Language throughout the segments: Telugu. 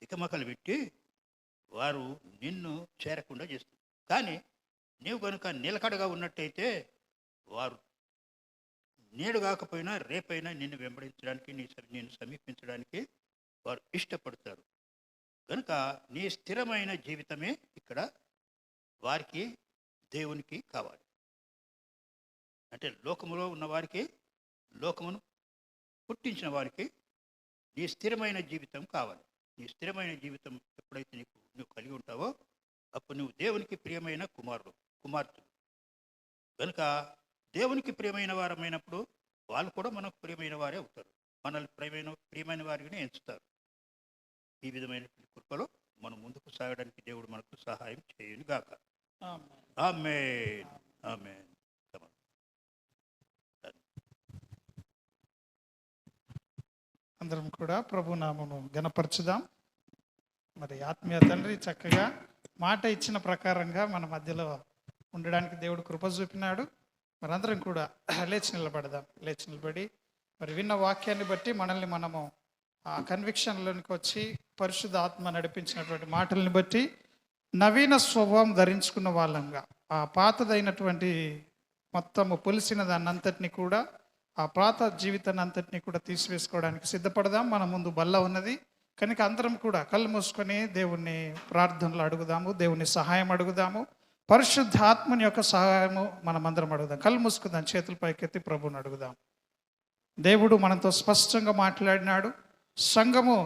తికమకలు పెట్టి వారు నిన్ను చేరకుండా చేస్తారు. కానీ నీవు కనుక నిలకడగా ఉన్నట్టయితే వారు నేడు కాకపోయినా రేపైనా నిన్ను వెంబడించడానికి నిన్ను సమీపించడానికి వారు ఇష్టపడతారు. కనుక నీ స్థిరమైన జీవితమే ఇక్కడ వారికి దేవునికి కావాలి. అంటే లోకములో ఉన్న వారికి, లోకమును పుట్టించిన వారికి నీ స్థిరమైన జీవితం కావాలి. నీ స్థిరమైన జీవితం ఎప్పుడైతే నువ్వు కలిగి ఉంటావో అప్పుడు నువ్వు దేవునికి ప్రియమైన కుమార్తెలు. కనుక దేవునికి ప్రియమైన వారమైనప్పుడు వాళ్ళు కూడా మనకు ప్రియమైన వారే అవుతారు. మనల్ని ప్రియమైన వారిని ఎంచుతారు. ఈ విధమైన కృపలో మనం ముందుకు సాగడానికి దేవుడు మనకు సహాయం చేయను గాక. ఆమేన్. ఆమేన్. అందరం కూడా ప్రభు నామమును ఘనపరచుదాం. మరి ఆత్మీయ తండ్రి చక్కగా మాట ఇచ్చిన ప్రకారంగా మన మధ్యలో ఉండడానికి దేవుడు కృప చూపినాడు. మరి అందరం కూడా లేచి నిలబడి మరి విన్న వాక్యాన్ని బట్టి మనల్ని మనము ఆ కన్విక్షన్లోనికి వచ్చి పరిశుద్ధ ఆత్మ నడిపించినటువంటి మాటల్ని బట్టి నవీన స్వభావం ధరించుకున్న వాళ్ళంగా ఆ పాతదైనటువంటి మొత్తము పులిసిన దాన్ని అంతటిని కూడా, ఆ పాత జీవితాన్ని అంతటిని కూడా తీసివేసుకోవడానికి సిద్ధపడదాం. మన ముందు బల్ల ఉన్నది కనుక అందరం కూడా కళ్ళు మూసుకొని దేవుణ్ణి ప్రార్థనలు అడుగుదాము, దేవుని సహాయం అడుగుదాము, పరిశుద్ధ ఆత్మని యొక్క సహాయము మనమందరం అడుగుదాం. కళ్ళు మూసుకుందాం, చేతుల పైకెత్తి ప్రభుని అడుగుదాం. దేవుడు మనతో స్పష్టంగా మాట్లాడినాడు. సంఘము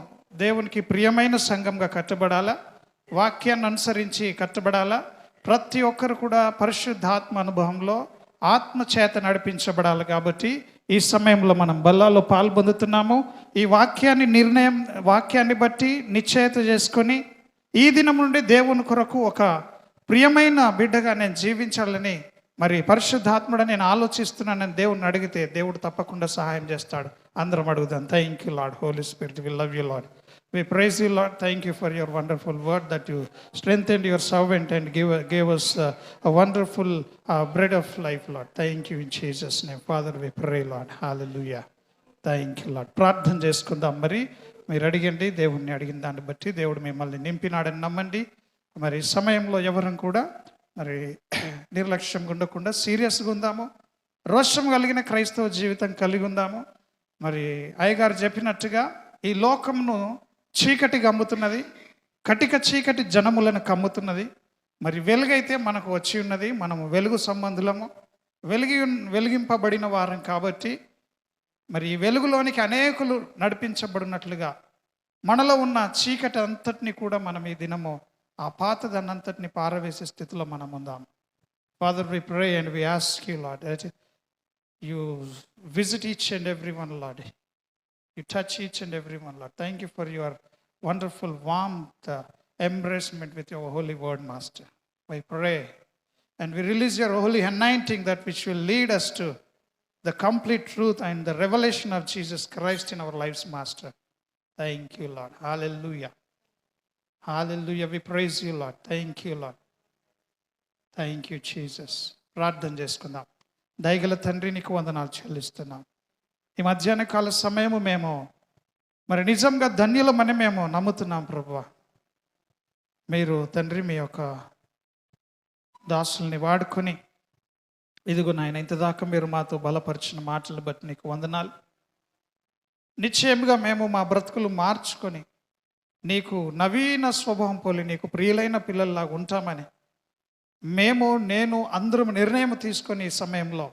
దేవునికి ప్రియమైన సంఘంగా కట్టబడాలా, వాక్యాన్ని అనుసరించి కట్టబడాలా. ప్రతి ఒక్కరు కూడా పరిశుద్ధాత్మ అనుభవంలో ఆత్మ చేత నడిపించబడాలి. కాబట్టి ఈ సమయంలో మనం బల్లాలో పాల్పొందుతున్నాము. ఈ వాక్యాన్ని బట్టి నిశ్చయత చేసుకొని ఈ దినం నుండి దేవుని కొరకు ఒక ప్రియమైన బిడ్డగా నేను జీవించాలని మరి పరిశుద్ధాత్ముడు నేను ఆలోచిస్తున్నానని దేవుడిని అడిగితే దేవుడు తప్పకుండా సహాయం చేస్తాడు. అందరం అడుగుదాం. Thank you Lord, Holy Spirit, we love you Lord, we praise you Lord. Thank you for your wonderful word that you strengthened your servant and gave us a wonderful bread of life, Lord. Thank you in Jesus' name. Father, we pray, Lord. Hallelujah. Thank you, Lord. ప్రార్థన చేసుకుందాం. మరి మీరు అడిగండి, దేవుణ్ణి అడిగిన దాన్ని బట్టి దేవుడు మిమ్మల్ని నింపినాడని నమ్మండి. మరి సమయంలో ఎవరం కూడా మరి నిర్లక్ష్యంగా ఉండకుండా సీరియస్గా ఉందాము. రోషం కలిగిన క్రైస్తవ జీవితం కలిగి ఉందాము. మరి అయ్యగారు చెప్పినట్టుగా ఈ లోకంను చీకటి కమ్ముతున్నది, కటిక చీకటి జనములను కమ్ముతున్నది. మరి వెలుగైతే మనకు వచ్చి ఉన్నది, మనము వెలుగు సంబంధులము, వెలిగింపబడిన వారం కాబట్టి మరి ఈ వెలుగులోనికి అనేకులు నడిపించబడినట్లుగా మనలో ఉన్న చీకటి అంతటిని కూడా మనం ఈ దినము ఆ పాతదన్నంతటిని పారవేసే స్థితిలో మనం ఉందాం. Father, we pray and we ask you, Lord, that you visit each and every one, Lord. You touch each and every one, Lord. Thank you for your wonderful warmth, embracement with your holy word, Master. We pray and we release your holy anointing that which will lead us to the complete truth and the revelation of Jesus Christ in our lives, Master. Thank you, Lord. Hallelujah. Hallelujah. We praise you, Lord. Thank you, Lord. Thank you, Jesus. ప్రార్థన చేసుకుందాం. దయగల తండ్రి, నీకు వందనాలు చెల్లిస్తున్నాం. ఈ మధ్యాహ్న కాల సమయము మేము మరి నిజంగా ధన్యులమని మేము నమ్ముతున్నాం ప్రభువా. మీరు తండ్రి మీ యొక్క దాసుల్ని వాడుకొని ఇదిగో నాయన ఇంతదాకా మీరు మాతో బలపరిచిన మాటలు బట్టి నీకు వందనాలు. నిశ్చయముగా మేము మా బ్రతుకులు మార్చుకొని నీకు నవీన స్వభావం పోలి నీకు ప్రియులైన పిల్లల్లాగా ఉంటామని నేను అందరం నిర్ణయం తీసుకొని ఈ సమయంలో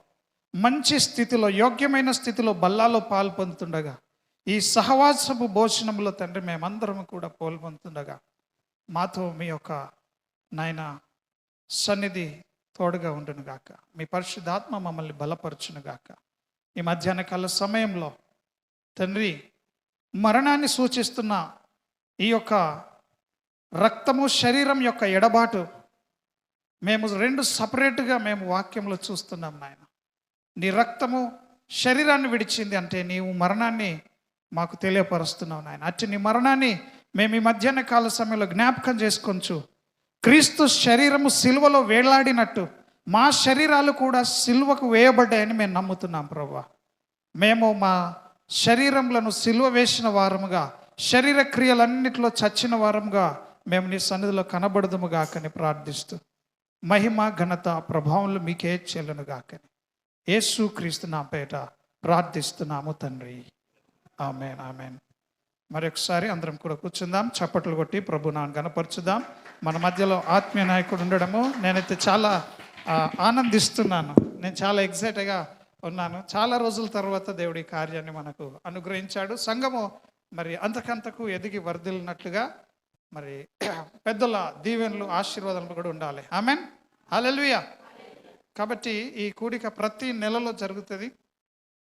మంచి స్థితిలో, యోగ్యమైన స్థితిలో బల్లాలో పాల్పొందుతుండగా, ఈ సహవాసపు భోజనంలో తండ్రి మేమందరం కూడా పాల్పొందుతుండగా మాతో మీ యొక్క నాయన సన్నిధి తోడుగా ఉండును గాక. మీ పరిశుద్ధాత్మ మమ్మల్ని బలపరచును గాక. ఈ మధ్యాహ్న కాల సమయంలో తండ్రి మరణాన్ని సూచిస్తున్న ఈ యొక్క రక్తము శరీరం యొక్క ఎడబాటు మేము రెండు సపరేట్గా మేము వాక్యంలో చూస్తున్నాం నాయన. నీ రక్తము శరీరాన్ని విడిచింది అంటే నీవు మరణాన్ని మాకు తెలియపరుస్తున్నావు నాయన. అట్టి నీ మరణాన్ని మేము ఈ మధ్యాహ్న కాల సమయంలో జ్ఞాపకం చేసుకొంచు క్రీస్తు శరీరము సిలువలో వేలాడినట్టు మా శరీరాలు కూడా సిలువకు వేయబడ్డాయని మేము నమ్ముతున్నాం ప్రభువా. మేము మా శరీరములను సిలువ వేసిన వారముగా శరీర క్రియలన్నిటిలో చచ్చిన వారంగా మేము నీ సన్నిధిలో కనబడదుము గాకని ప్రార్థిస్తూ, మహిమ ఘనత ప్రభావంలో మీకే చెల్లును గాకని యేసు క్రీస్తు నా పేట ప్రార్థిస్తున్నాము తండ్రి. ఆమేన్, ఆమేన్. మరొకసారి అందరం కూడా కూర్చుందాం, చప్పట్లు కొట్టి ప్రభు నామమును గణపరచుదాం. మన మధ్యలో ఆత్మీయ నాయకుడు ఉండడము నేనైతే చాలా ఆనందిస్తున్నాను. నేను చాలా ఎక్సైట్గా ఉన్నాను. చాలా రోజుల తర్వాత దేవుడి కార్యాన్ని మనకు అనుగ్రహించాడు. సంఘము మరి అంతకంతకు ఎదిగి వర్ధిల్లినట్లుగా మరి పెద్దల దీవెనలు ఆశీర్వాదాలు కూడా ఉండాలి. ఆమేన్, హల్లెలూయా. కాబట్టి ఈ కూడిక ప్రతి నెలలో జరుగుతుంది.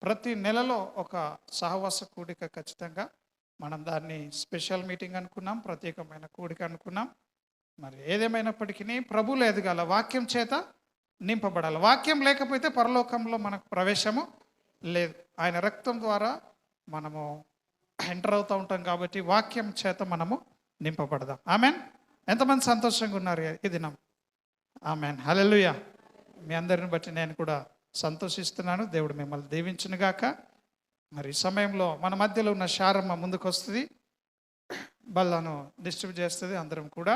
ప్రతి నెలలో ఒక సహవాస కూడిక ఖచ్చితంగా. మనం దాన్ని స్పెషల్ మీటింగ్ అనుకున్నాం, ప్రత్యేకమైన కూడిక అనుకున్నాం. మరి ఏదేమైనప్పటికీ ప్రభువులో ఎదగాల, వాక్యం చేత నింపబడాలి. వాక్యం లేకపోతే పరలోకంలో మనకు ప్రవేశము లేదు. ఆయన రక్తం ద్వారా మనము ఎంటర్ అవుతూ ఉంటాం కాబట్టి వాక్యం చేత మనము నింపబడదాం. ఆమెన్. ఎంతమంది సంతోషంగా ఉన్నారు ఈ దినం? ఆమెన్, హల్లెలూయా. మీ అందరిని బట్టి నేను కూడా సంతోషిస్తున్నాను. దేవుడు మిమ్మల్ని దీవించునుగాక. మరి ఈ సమయంలో మన మధ్యలో ఉన్న శారమ్మ ముందుకు వస్తుంది, బల్లను డిస్ట్రిబ్యూట్ చేస్తుంది. అందరం కూడా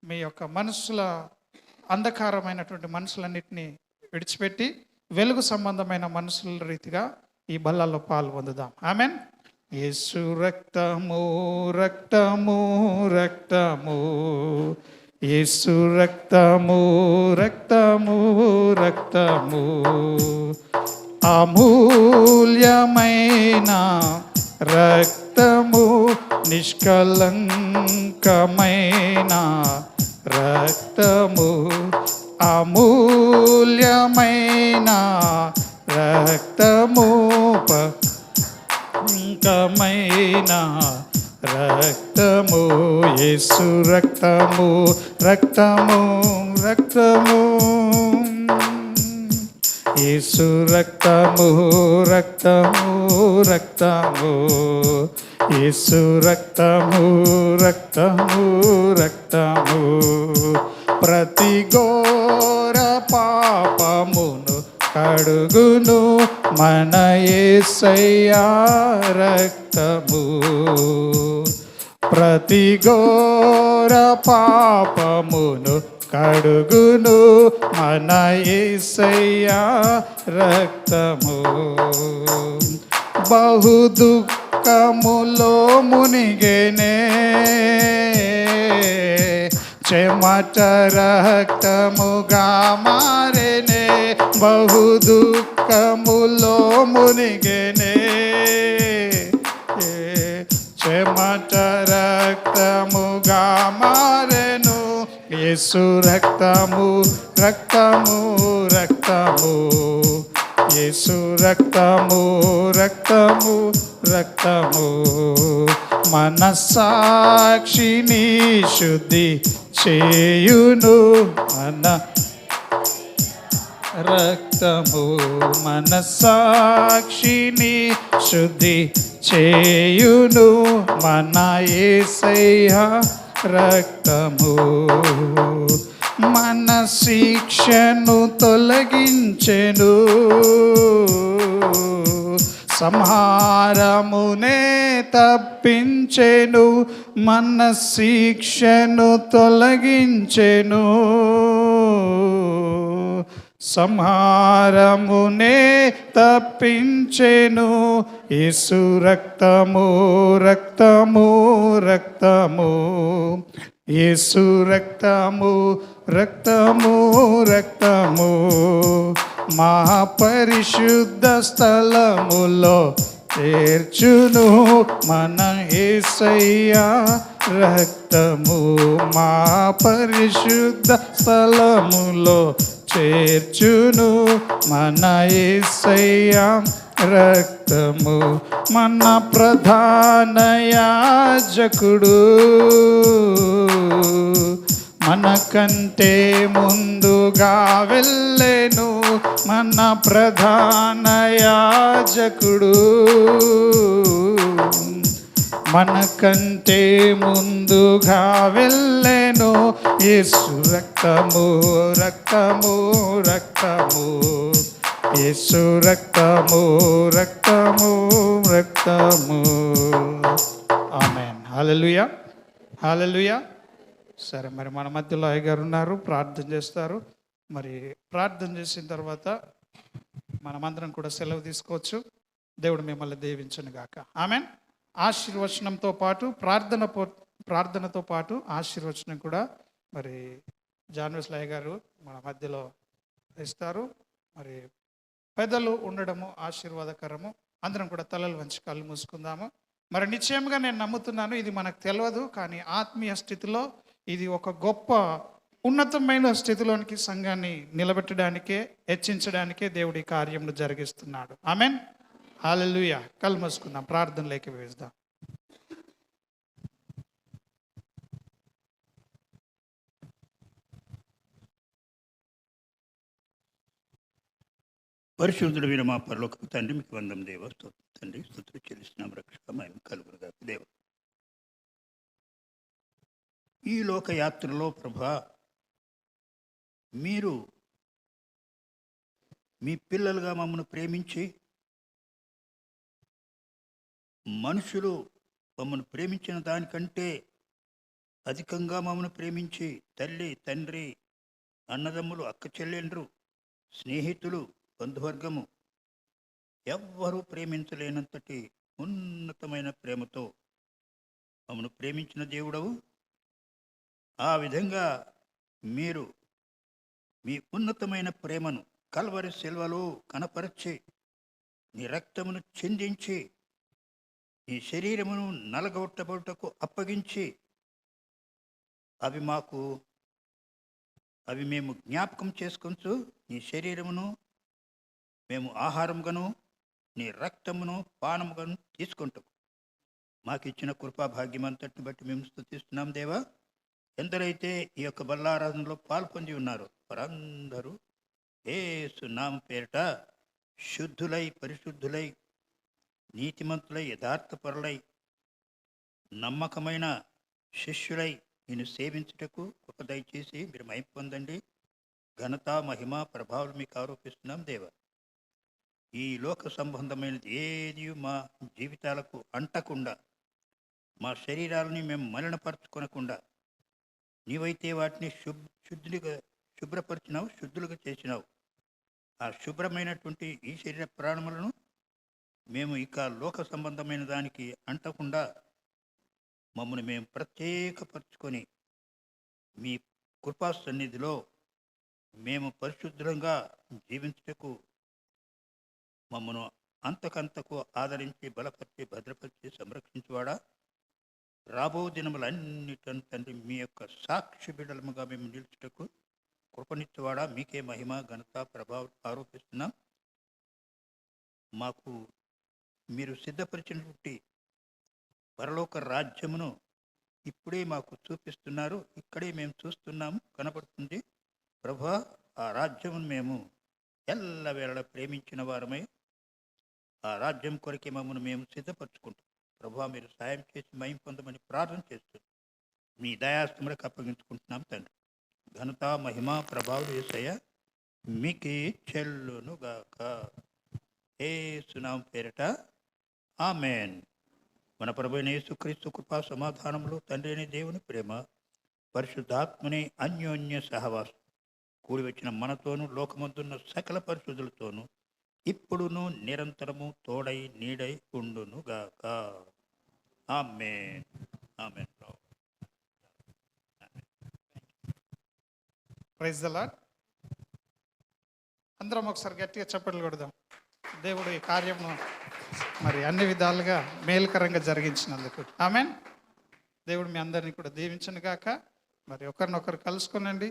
మీ యొక్క మనసుల అంధకారమైనటువంటి మనసులన్నింటినీ విడిచిపెట్టి వెలుగు సంబంధమైన మనసుల రీతిగా ఈ బల్లలో పాలు పొందుదాం. ఆమెన్. యేసు రక్తము రక్తము రక్తము, యేసు రక్తము రక్తము రక్తము, అమూల్యమైన రక్తము, నిష్కలంకమైన రక్తము, అమూల్యమైన రక్తము, పవిత్రమైన రక్తము, యేసు రక్తము రక్తము రక్తము, యేసు రక్తము రక్తము రక్తము, యేసు రక్తము రక్తము రక్తము, ప్రతి ఘోర పాపమును కడుగును మన యేసయ్యా రక్తము, ప్రతి ఘోర పాపమును కడుగును మన యేసయ్యా రక్తము. బహు దుఃఖములో మునిగెనే, చెమట రక్తముగా మారెనే, బహు దుఃఖములో మునిగెనే, చెమట రక్తముగా మారెను, యేసు రక్తము రక్తము రక్తము, యేసు రక్తము రక్తము రక్తము, మనస్సాక్షిని శుద్ధి చేయును మన రక్తము, మనస్సాక్షిని శుద్ధి చేయును మన యేసయ్యా రక్తము, మన శిక్షను తొలగించెను, సంహారమునే తప్పించెను, మన శిక్షను తొలగించెను, సంహారమునే తప్పించెను, యేసు రక్తము రక్తము రక్తము, యేసు రక్తము రక్తము రక్తము, మహాపరిశుద్ధ స్థలములో చేర్చును మన యేసయ్యా రక్తము, మహాపరిశుద్ధ స్థలములో చేర్చును మన యేసయ్యా రక్తము, మన ప్రధాన యాజకుడు మనకంటే ముందుగా వెళ్ళెను, మన ప్రధాన యాజకుడు మనకంటే ముందుగా వెళ్ళెను, యేసు రక్తము రక్తము రక్తము, యేసు రక్తము రక్తము రక్తము. ఆమేన్. హల్లెలూయా హల్లెలూయా. సరే, మరి మన మధ్యలో అయ్యగారు ఉన్నారు, ప్రార్థన చేస్తారు. మరి ప్రార్థన చేసిన తర్వాత మనమందరం కూడా సెలవు తీసుకోవచ్చు. దేవుడు మిమ్మల్ని దీవించును గాక. ఆమేన్. ఆశీర్వచనంతో పాటు ప్రార్థనతో పాటు ఆశీర్వచనం కూడా మరి జాన్వేస్లయ్య గారు మన మధ్యలో ఇస్తారు. మరి పెద్దలు ఉండడము ఆశీర్వాదకరము. అందరం కూడా తలలు వంచి కళ్ళు మూసుకుందాము. మరి నిశ్చయంగా నేను నమ్ముతున్నాను, ఇది మనకు తెలియదు, కానీ ఆత్మీయ స్థితిలో ఇది ఒక గొప్ప ఉన్నతమైన స్థితిలోనికి సంఘాన్ని నిలబెట్టడానికే, హెచ్చించడానికే దేవుడి కార్యమును జరిగిస్తున్నాడు. ఆమేన్. హల్లెలూయా. కళ్ళు మూసుకుందాం, ప్రార్థనలోకి వేద్దాం. పరిశుద్ధుడు వీర మా పరలోకపు తండ్రి, మీకు వందం దేవ. స్తోత్రం తండ్రి, స్తుతులు చెల్లిస్తున్నాం. రక్షక మహిమ కలుగునుగా దేవ. ఈ లోకయాత్రలో ప్రభా, మీరు మీ పిల్లలుగా మమ్మల్ని ప్రేమించి, మనుషులు మమ్మల్ని ప్రేమించిన దానికంటే అధికంగా మమ్మల్ని ప్రేమించి, తల్లి తండ్రి అన్నదమ్ములు అక్క చెల్లెండ్రు స్నేహితులు బంధువర్గము ఎవ్వరూ ప్రేమించలేనంతటి ఉన్నతమైన ప్రేమతో మమ్మల్ని ప్రేమించిన దేవుడవు. ఆ విధంగా మీరు మీ ఉన్నతమైన ప్రేమను కల్వరి శిల్వలో కనపరచి, నీ రక్తమును చిందించి, నీ శరీరమును నలగొట్టబడుటకు అప్పగించి, అవి మేము జ్ఞాపకం చేసుకొంచు, నీ శరీరమును మేము ఆహారంగాను, నీ రక్తమును పానముగాను తీసుకుంటాం. మాకు ఇచ్చిన కృపాభాగ్యమంతటిని బట్టి మేము స్తుతిస్తున్నాం దేవా. ఎందరైతే ఈ యొక్క బల్లారాధనలో పాల్పొంది ఉన్నారో వారందరూ యేసు నామం పేరిట శుద్ధులై, పరిశుద్ధులై, నీతిమంతులై, యథార్థపరులై, నమ్మకమైన శిష్యులై నేను సేవించుటకు కృప దయచేసి మీరు మహిమ పొందండి. ఘనత మహిమ ప్రభావం మీకు ఆరోపిస్తున్నాం దేవా. ఈ లోక సంబంధమైనది ఏది మా జీవితాలకు అంటకుండా, మా శరీరాలని మేము మలినపరచుకొనకుండా, నీవైతే వాటిని శుభ్రపరిచినావు, శుద్ధులుగా చేసినావు. ఆ శుభ్రమైనటువంటి ఈ శరీర ప్రాణములను మేము ఇక లోక సంబంధమైన దానికి అంటకుండా మమ్మల్ని మేము ప్రత్యేకపరచుకొని మీ కృపా సన్నిధిలో మేము పరిశుద్ధంగా జీవించుటకు మమ్మను అంతకంతకు ఆదరించి, బలపరిచి, భద్రపరిచి, సంరక్షించువాడా. రాబో దినములన్నిటిని తండ్రి మీ యొక్క సాక్షి బిడ్డలముగా మేము నిలుచుటకు కృపనిచ్చేవాడా. మీకే మహిమ ఘనత ప్రభావం ఆరోపిస్తున్నాం. మాకు మీరు సిద్ధపరిచినటువంటి పరలోక రాజ్యమును ఇప్పుడే మాకు చూపిస్తున్నారు. ఇక్కడే మేము చూస్తున్నాము, కనపడుతుంది ప్రభా. ఆ రాజ్యమును మేము ఎల్లవేళ ప్రేమించిన వారమై ఆ రాజ్యం కొరకే మమ్మల్ని మేము సిద్ధపరచుకుంటాం. ప్రభా, మీరు సాయం చేసి మహిమ పొందమని ప్రార్థన చేస్తూ మీ దయాస్తములకు అప్పగించుకుంటున్నాం తండ్రి. ఘనత మహిమ ప్రభావం యేసయ్య మీకే చెల్లునుగాక. యేసు నామం పేరిట ఆమేన్. మన ప్రభువైన యేసుక్రీస్తు కృపా సమాధానములు, తండ్రి అయిన దేవుని ప్రేమ, పరిశుద్ధాత్మని అన్యోన్య సహవాసం కూడి వచ్చిన మనతోనూ లోకమందున్న సకల పరిశుద్ధులతోనూ ఇప్పుడును నిరంతరము తోడై నీడై ఉండునుగాక. Amen. Amen. Praise the Lord. అందరం ఒకసారి గట్టిగా చప్పట్లు కొడదాం. దేవుడు ఈ కార్యము మరి అన్ని విధాలుగా మేలుకరంగా జరిగించినందుకు ఆమేన్. దేవుడు మీ అందరినీ కూడా దీవించును గాక. మరి ఒకరినొకరు కలుసుకొనండి.